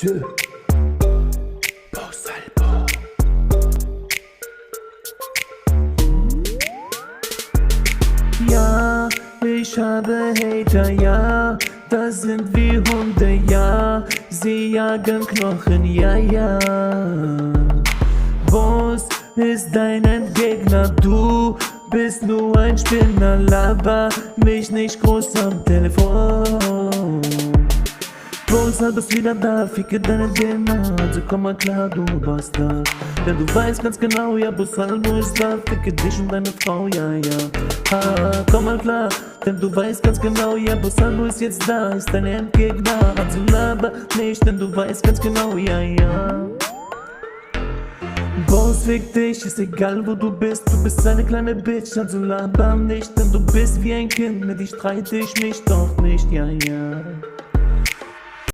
Tschö. Boss Albo. Ja, ich habe Hater, ja, das sind wie Hunde, ja, sie jagen Knochen, ja, ja. Boss ist dein Endgegner, du bist nur ein Spinner, laber mich nicht groß am Telefon. Boss, bist wieder da, ficke deine DNA, also komm mal klar, du Bastard. Denn du weißt ganz genau, ja, Boss Albo ist da, ficke dich und deine Frau, ja, ja. Komm mal klar, denn du weißt ganz genau, ja, Boss Albo ist jetzt da, ist dein Endgegner, also laber nicht, denn du weißt ganz genau, ja, ja. Boss, fick dich, ist egal wo du bist eine kleine Bitch, also laber nicht, denn du bist wie ein Kind, mit dir streite ich mich doch nicht, ja, ja.